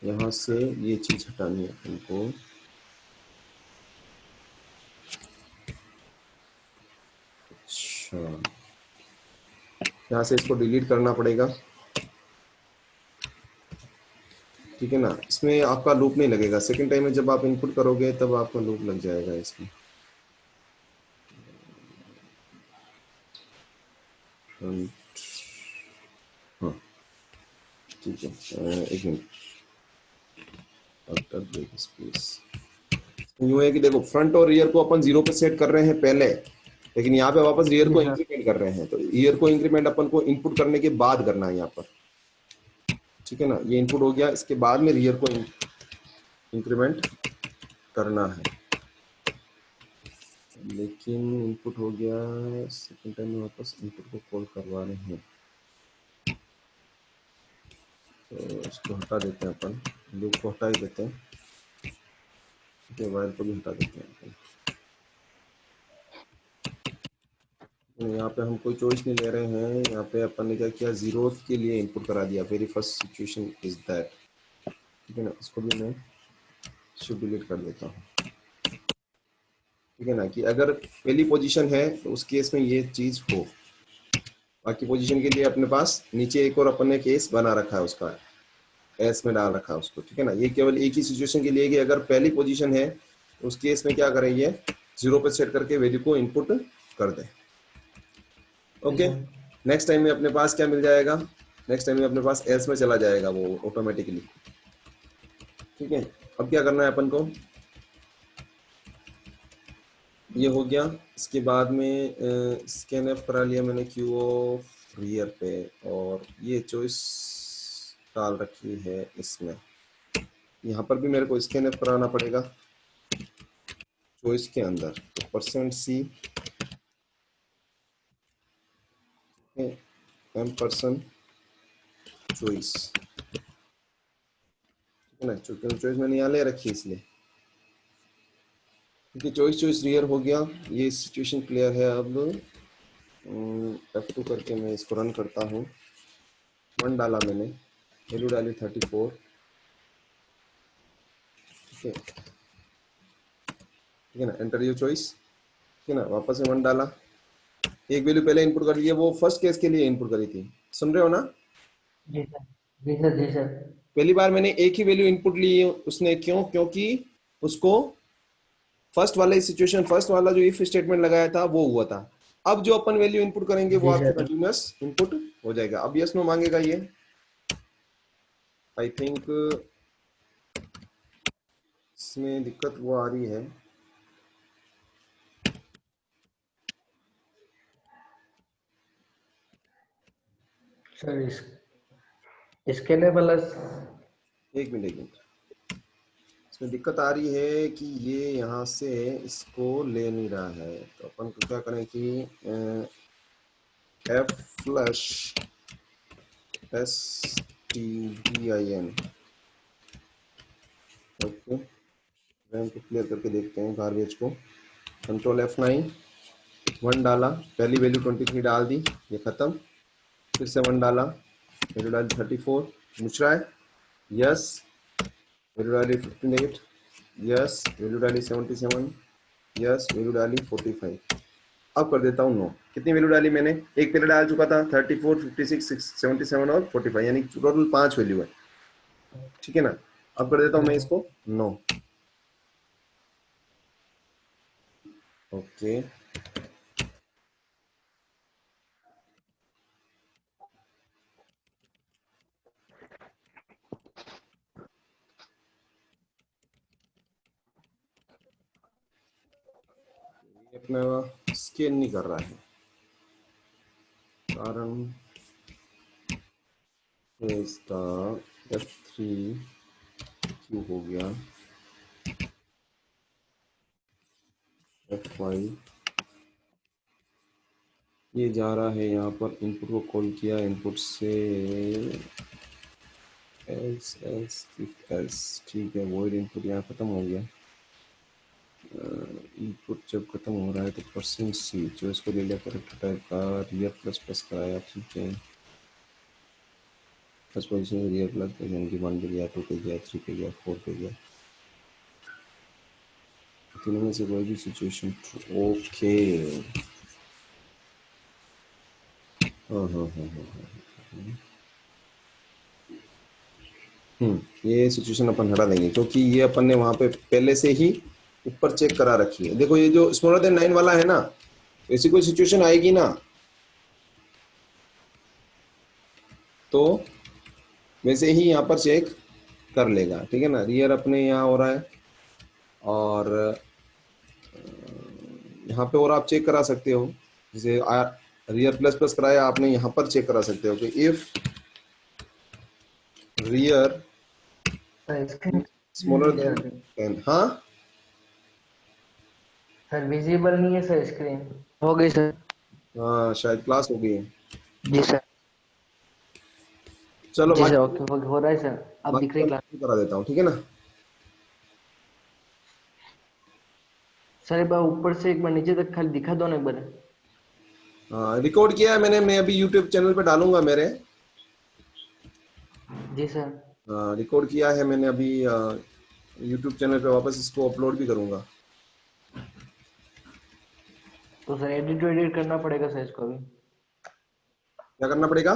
यहाँ से ये चीज हटानी है अपन को। अच्छा, यहाँ से इसको डिलीट करना पड़ेगा। ठीक है ना, इसमें आपका लूप नहीं लगेगा। सेकंड टाइम में जब आप इनपुट करोगे तब आपका लूप लग जाएगा इसमें। हाँ ठीक है, एक मिनट, आफ्टर ब्रेक स्पेस। यूं है कि देखो, फ्रंट और रियर को अपन 0 पे सेट कर रहे हैं पहले, लेकिन यहाँ पे वापस रियर जी को सर। इंक्रीमेंट कर रहे हैं। तो रियर को इंक्रीमेंट अपन को इनपुट करने के बाद करना है यहाँ पर। ठीक है ना, ये इनपुट हो गया, इसके बाद में रियर को इंक्रीमेंट करना है। लेकिन इनपुट हो गया, सेकंड टाइम में वापस इनपुट को कॉल करवा रहे हैं, तो इसको हटा देते हैं अपन, लूप को हटा ही देते हैं, वाइल को भी हटा देते हैं अपन। यहाँ पे हम कोई चॉइस नहीं ले रहे हैं, यहाँ पे अपन ने क्या किया, जीरो के लिए इनपुट करा दिया, very first situation is that, ठीक है ना। इसको भी मैं शिफ्ट डिलीट कर देता हूँ, ठीक है ना, कि अगर पहली पोजीशन है तो उस केस में ये चीज हो, बाकी पोजीशन के लिए अपने पास नीचे एक और अपन ने केस बना रखा है उसका, एस में डाल रखा है उसको, ठीक है ना। ये केवल एक ही सिचुएशन के लिए कि अगर पहली पोजीशन है तो उस केस में क्या करें, ये जीरो पे सेट करके वैल्यू को इनपुट कर दें। जी ओके, सर। नेक्स्ट टाइम में अपने पास क्या मिल जाएगा, नेक्स्ट टाइम में अपने पास एस में चला जाएगा वो ऑटोमेटिकली, ठीक है। अब क्या करना है अपन को, ये हो गया, इसके बाद में स्कैन एफ करा लिया मैंने क्यू ऑफ रियर पे, और ये चॉइस डाल रखी है इसमें, यहाँ पर भी मेरे को स्कैन एफ कराना पड़ेगा चॉइस के अंदर, तो %C M% चॉइस, ठीक है ना, चूंकि चॉइस मैंने यहाँ ले रखी है इसलिए, क्योंकि चॉइस चॉइस रियर हो गया, ये सिचुएशन क्लियर है। अब F2 करके मैं इसको रन करता हूँ, 1 डाला मैंने, वैल्यू डाली 34, ठीक है, ठीक है ना, एंटर योर चॉइस, ठीक है ना, वापस से 1 डाला, एक वैल्यू पहले इनपुट कर लिया, वो फर्स्ट केस के लिए इनपुट करी थी, सुन रहे हो ना। जी सर। जी सर। जी सर। पहली बार मैंने एक ही वैल्यू इनपुट ली उसने, क्यों, क्योंकि उसको फर्स्ट वाला सिचुएशन, फर्स्ट वाला जो इफ स्टेटमेंट लगाया था वो हुआ था। अब जो अपन वैल्यू इनपुट करेंगे वो जी आपके सर। कंटिन्यूअस इनपुट हो जाएगा। अब यस नो मांगेगा ये, आई थिंक इसमें दिक्कत वो आ रही है, सर इसके लिए प्लस। एक मिनट एक मिनट, इसमें दिक्कत आ रही है कि ये यहाँ से इसको ले नहीं रहा है, तो अपन को क्या करें कि fflush S T D I N, okay, RAM को क्लियर करके देखते हैं गार्बेज को, कंट्रोल F9, 1 डाला, पहली वैल्यू 23 डाल दी, ये खत्म, फिर से 1 डाला, वैल्यू डाली 34, पूछ रहा है, यस, वैल्यू डाली 58, यस, वैल्यू डाली 77, यस, वैल्यू डाली 45, अब कर देता हूँ नो। कितनी वैल्यू डाली मैंने, एक पहले डाल चुका था 34, 56, 77 और 45, यानी टोटल 5 वैल्यू है, ठीक है ना। अब कर देता हूँ मैं इसको नो, ओके, अपना स्कैन नहीं कर रहा है, कारण इसका F3 क्यू हो गया, F5 ये जा रहा है, यहाँ पर इनपुट को कॉल किया, इनपुट से एल्स एल्स इफ एल्स, ठीक है, वॉइड इनपुट यहाँ खत्म हो गया, इनपुट जब खत्म हो रहा है तो %C जो इसको ले लिया करेक्टर टाइप का, रियर प्लस प्लस का आया, ठीक है, फर्स्ट पोजीशन में रियर प्लस यानी कि 1 पे गया, 2 पे गया, 3 पे गया, 4 पे गया, तीनों में से कोई भी सिचुएशन, ओके, हाँ हाँ हाँ हाँ हाँ, ये सिचुएशन अपन हटा देंगे, क्योंकि ये अपन ने वहां पे पहले से ही ऊपर चेक करा रखी है। देखो ये जो स्मॉलर देन 9 वाला है ना, ऐसी कोई सिचुएशन आएगी ना तो वैसे ही यहाँ पर चेक कर लेगा, ठीक है ना। रियर अपने यहाँ हो रहा है, और यहाँ पे और आप चेक करा सकते हो, जैसे रियर प्लस प्लस कराया आपने, यहाँ पर चेक करा सकते हो कि इफ रियर सर इसके स्मॉलर क्लियर देन है। 10, हाँ सर विजिबल नहीं है सर स्क्रीन। हो गई सर। हाँ शायद क्लास हो गई है। जी सर। चलो जी सर बाकी ओके हो रहा है सर। अब दिख बाकी रही मैं क्लास। शुरू करा देता हूँ, ठीक है ना। सर एक बार ऊपर से एक बार नीचे तक खाली दिखा दो ना एक बार। हाँ रिकॉर्ड किया है मैंने, मैं अभी यूट्यूब चैनल पे डालूंगा मेरे। जी सर। रिकॉर्ड किया है मैंने अभी, यूट्यूब चैनल पे वापस इसको अपलोड भी करूंगा। तो सर एडिट करना पड़ेगा सर इसको अभी। क्या करना पड़ेगा?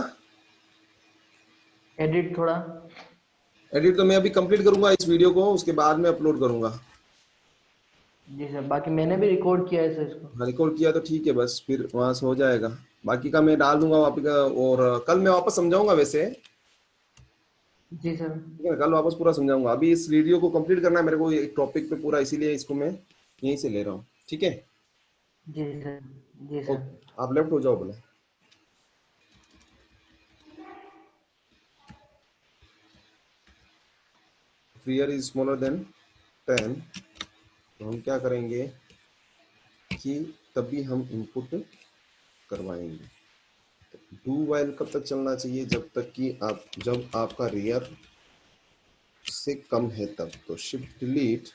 एडिट थोड़ा। एडिट तो मैं अभी कंप्लीट करूंगा इस वीडियो को, उसके बाद में अपलोड करूंगा। जी सर बाकी मैंने भी रिकॉर्ड किया है सर इसको। हाँ रिकॉर्ड किया तो ठीक है, बस फिर वहां से हो जाएगा। बाकी का मैं डाल दूंगा वापस का, और कल मैं वापस समझाऊंगा वैसे। जी सर। ठीक है ना, कल वापस पूरा समझाऊंगा। अभी इस वीडियो को कंप्लीट करना है मेरे को एक टॉपिक पे पूरा, इसीलिए इसको मैं यहीं से ले रहा हूँ, ठीक है। जी सर। जी सर। ओके आप लेफ्ट हो जाओ बोले। क्लियर इज स्मॉलर देन 10, तो हम क्या करेंगे कि तभी हम इनपुट करवाएंगे। डू वाइल कब तक चलना चाहिए? जब तक कि आप, जब आपका रियर से कम है तब। तो शिफ्ट डिलीट,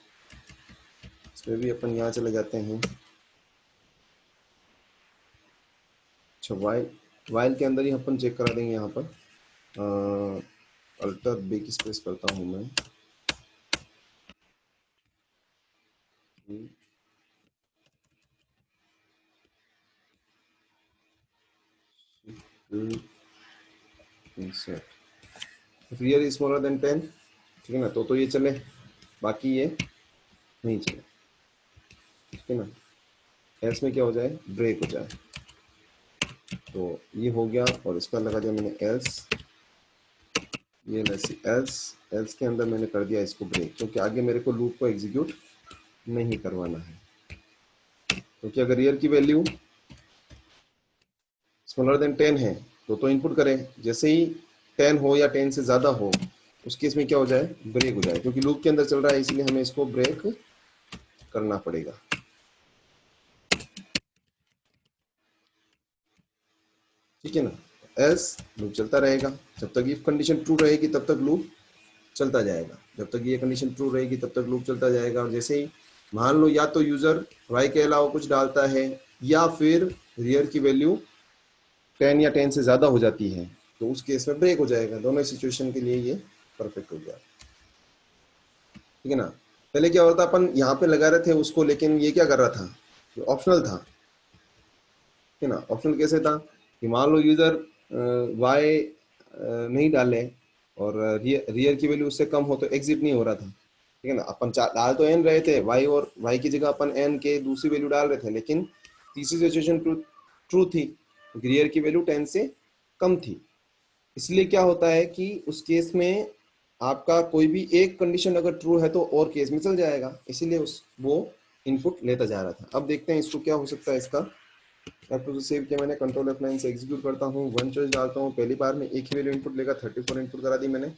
इसमें भी अपन यहाँ चले जाते हैं। अच्छा वाइल, वाइल के अंदर ही अपन चेक करा देंगे यहाँ पर। अल्टर बैक स्पेस करता हूँ मैं। रियर इज स्मॉलर देन 10, ठीक है ना, तो ये चले, बाकी ये नहीं चले, ठीक है ना। एल्स में क्या हो जाए, ब्रेक हो जाए। तो ये हो गया, और इसका लगा दिया मैंने एल्स, ये वैसे एल्स, एल्स के अंदर मैंने कर दिया इसको ब्रेक, क्योंकि आगे मेरे को लूप को एग्जीक्यूट नहीं करवाना है। क्योंकि अगर रियर की वैल्यू स्मॉलर देन 10 है तो इनपुट करें, जैसे ही 10 हो या 10 से ज्यादा हो, उस केस में क्या हो जाए, ब्रेक हो जाए, क्योंकि लूप के अंदर चल रहा है, इसलिए हमें इसको ब्रेक करना पड़ेगा, ठीक है ना। एल्स लूप चलता रहेगा, जब तक इफ कंडीशन ट्रू रहेगी तब तक लूप चलता जाएगा, जब तक ये कंडीशन ट्रू रहेगी तब तक लूप चलता जाएगा। और जैसे ही मान लो या तो यूजर वाई के अलावा कुछ डालता है, या फिर रियर की वैल्यू 10 या 10 से ज्यादा हो जाती है, तो उस केस में ब्रेक हो जाएगा। दोनों सिचुएशन के लिए ये परफेक्ट हो गया, ठीक है ना। पहले क्या होता, अपन यहाँ पे लगा रहे थे उसको, लेकिन ये क्या कर रहा था, ऑप्शनल था, ठीक है ना। ऑप्शनल कैसे था कि मान लो यूजर वाई नहीं डाले, और रियर की वैल्यू उससे कम हो तो एग्जिट नहीं हो रहा था, ठीक है ना। अपन डाल तो एन रहे थे वाई, और वाई की जगह अपन एन के दूसरी वैल्यू डाल रहे थे, लेकिन तीसरी सिचुएशन ट्रू थी, क्योंकि रियर की वैल्यू 10 से कम थी। इसलिए क्या होता है कि उस केस में आपका कोई भी एक कंडीशन अगर ट्रू है तो और केस में चल जाएगा, इसीलिए उस वो इनपुट लेता जा रहा था। अब देखते हैं इसको क्या हो सकता है इसका। F2 से सेव किया मैंने, कंट्रोल F9 से एग्जीक्यूट करता हूँ, वन चॉइस डालता हूँ, पहली बार में एक ही वैल्यू इनपुट लेगा, 34 इनपुट करा दी मैंने,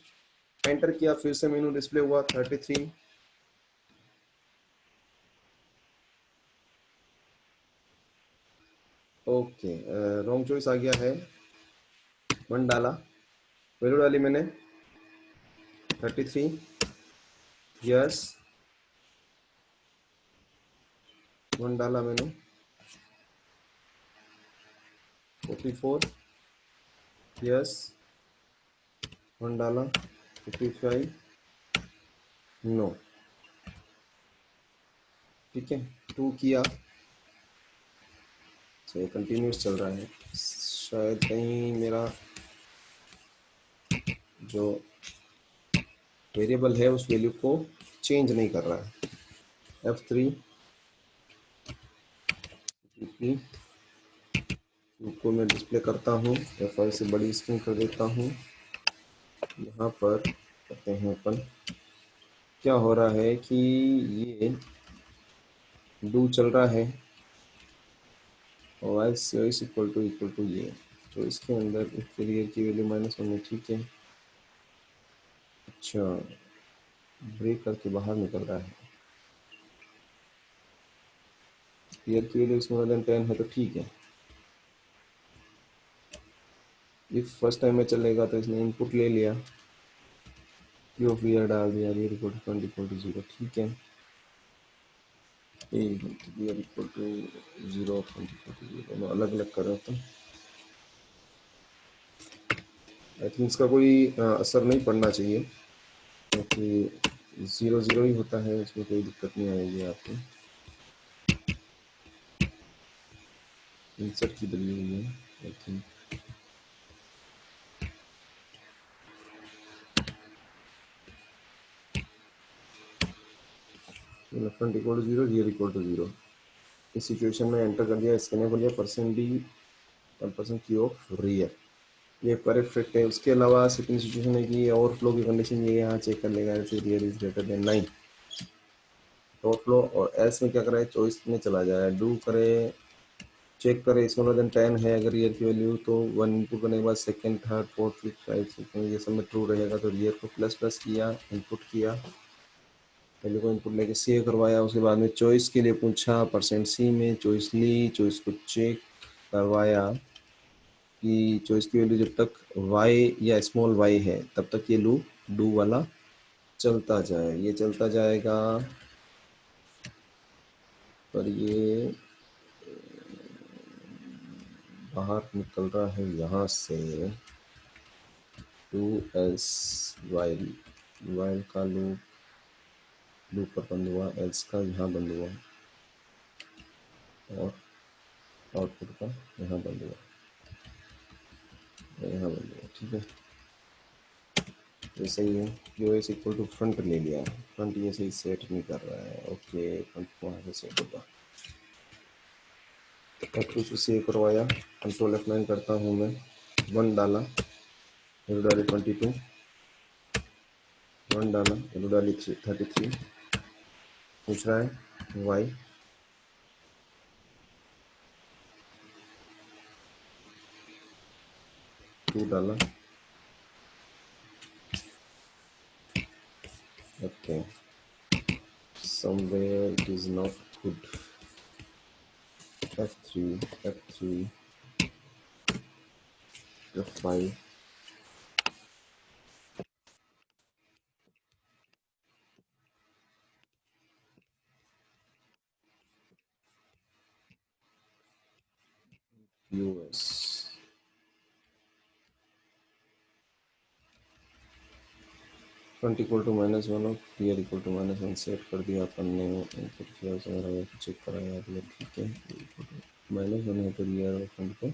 एंटर किया, फिर से मेनू डिस्प्ले हुआ 33। ओके रॉन्ग चॉइस आ गया है, वन डाला, वैल्यू डाली मैंने 33, यस, वन डाला मैंने 44, यस, वन डाला 55, नो, ठीक है, टू किया, तो ये कंटिन्यूस चल रहा है। शायद कहीं मेरा जो वेरिएबल है उस वैल्यू को चेंज नहीं कर रहा है। F3 को मैं डिस्प्ले करता हूँ, F5 से बड़ी स्क्रीन कर देता हूँ। यहाँ पर करते हैं अपन, क्या हो रहा है कि ये डू चल रहा है, और वाइस इक्वल टू ये, तो इसके अंदर इसके लिए की वैल्यू -1 है, ठीक है। अच्छा ब्रेक करके बाहर निकल रहा है, ईयर की वैल्यू स्मॉलर देन 10 है तो ठीक है। इफ फर्स्ट टाइम में चलेगा तो इसने इनपुट ले लिया, क्यू ऑफ ईयर डाल दिया, year equal to 20 equal to 0, ठीक है। Year equal to 0, 20 equal to 0 दोनों अलग अलग कर रहा था। आई थिंक इसका कोई असर नहीं पड़ना चाहिए, क्योंकि 0 0 ही होता है, इसमें कोई दिक्कत नहीं आएगी आपको। इंसर्ट की बदली हुई है I think. Front equal to 0, rear equal to 0। इस सिचुएशन में एंटर कर दिया, इसके ने बोलिए percent D 1% Q of rear, ये परफेक्ट है। उसके अलावा सेकंड सिचुएशन है कि ओवरफ्लो की कंडीशन ये यहाँ चेक कर लेगा, जैसे rear is greater than 9 overflow, और एल्स में क्या करे, चॉइस में चला जाए, डू करे, चेक करे स्मॉलर देन 10 है अगर रियर की वैल्यू, तो 1 इनपुट करने के बाद second third fourth fifth five ये सब में ट्रू रहेगा, तो रियर को प्लस प्लस किया, इनपुट किया, वैल्यू को इनपुट लेके सेव करवाया। उसके बाद में चॉइस के लिए पूछा, परसेंट सी में चॉइस ली, चॉइस को चेक करवाया कि चॉइस की वैल्यू जब तक y या स्मॉल y है तब तक ये लूप डू वाला चलता जाए, ये चलता जाएगा। पर ये बाहर निकल रहा है यहाँ से, टू एल्स वाइल, वाइल का लूप पर बंद हुआ, एल्स का यहाँ बंद हुआ, और आउटपुट का यहाँ बंद हुआ, यहाँ बंद हुआ, ठीक है। ऐसे ही है, Q S equal to front ले लिया, फ्रंट ये सही सेट नहीं कर रहा है, ओके फ्रंट वहाँ से सेट होगा। F2 से सेव करवाया, कंट्रोल F9 करता हूँ मैं, 1 डाला, वैल्यू डाली 22, 1 डाला, वैल्यू डाली 33, पूछ रहा है y, टू डाला, okay, somewhere it is not good, F3, F3, F5, US, front equal to -1 और रियर इक्वल टू -1 सेट कर दिया अपन ने, इनपुट किया, चेक कराया, ठीक है, -1 है तो रियर और फ्रंट को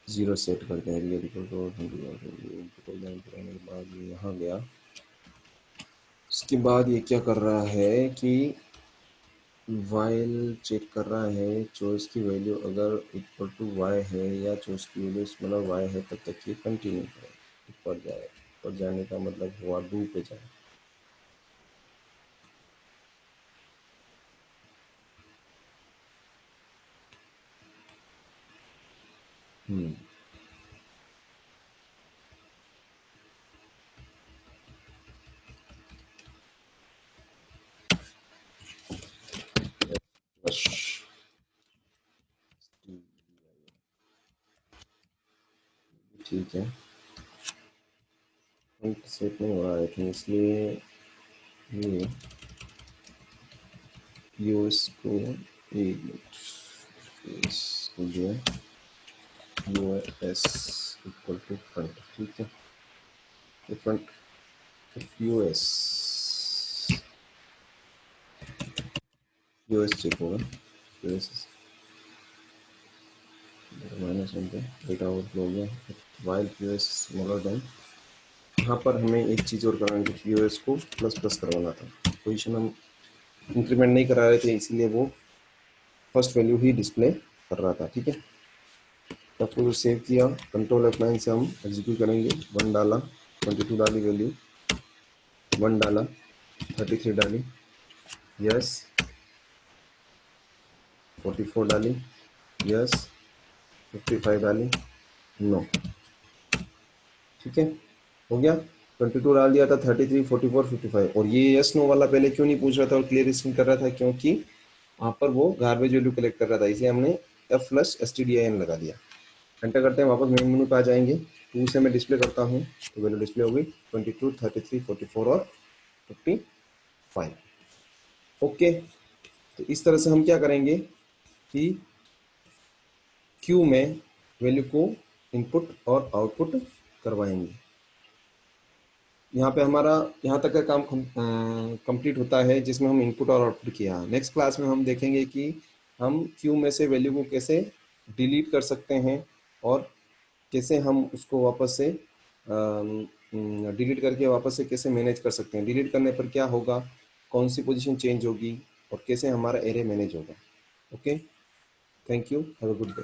0 सेट करते हैं, rear equal to input line कराने के बाद ये यहाँ गया। उसके बाद ये क्या कर रहा है कि वाइल चेक कर रहा है, चॉइस की वैल्यू अगर इक्वल टू y है या चॉइस की वैल्यू मतलब y है तब तक ये कंटिन्यू करे, ऊपर जाए, ऊपर जाने का मतलब हुआ डू पे जाए। ठीक है, सेट नहीं हो रहा है तो इसलिए ये यूएस को एक मिनट जो है यूएस इक्वल टू फ्रंट, ठीक है, फ्रंट यूएस चेक होगा, यूएस -1 पे डेटा आउट हो गया, वाइल यूएस स्मॉलर देन, यहाँ पर हमें एक चीज़ और करानी थी, यूएस को प्लस प्लस करवाना था, पोजीशन हम इंक्रीमेंट नहीं करा रहे थे इसीलिए वो फर्स्ट वैल्यू ही डिस्प्ले कर रहा था, ठीक है। तब तो सेव किया, कंट्रोल F9 से हम एग्जीक्यूट करेंगे, 1 डाला, 22 डाली वैल्यू, 1 डाला, 33 डाली, यस, 44 डाली, यस, 55 डाली, नो, ठीक है, हो गया। 22 डाल दिया था, 33, 44, 55, और ये यस नो वाला पहले क्यों नहीं पूछ रहा था और क्लियर स्क्रीन कर रहा था, क्योंकि वहाँ पर वो गार्बेज वैल्यू कलेक्ट कर रहा था, इसे हमने f+stdin लगा दिया। एंटर करते हैं, वापस मेन मेनू पे आ जाएंगे, 2 से मैं डिस्प्ले करता हूँ तो वैल्यू डिस्प्ले हो गई 22, 33, 44 और 55। ओके, तो इस तरह से हम क्या करेंगे कि क्यू में वैल्यू को इनपुट और आउटपुट करवाएंगे। यहाँ पे हमारा यहाँ तक का काम कंप्लीट होता है जिसमें हम इनपुट और आउटपुट किया। नेक्स्ट क्लास में हम देखेंगे कि हम क्यू में से वैल्यू को कैसे डिलीट कर सकते हैं और कैसे हम उसको वापस से डिलीट करके वापस से कैसे मैनेज कर सकते हैं, डिलीट करने पर क्या होगा, कौन सी पोजीशन चेंज होगी और कैसे हमारा एरे मैनेज होगा। Okay, thank you, have a good day.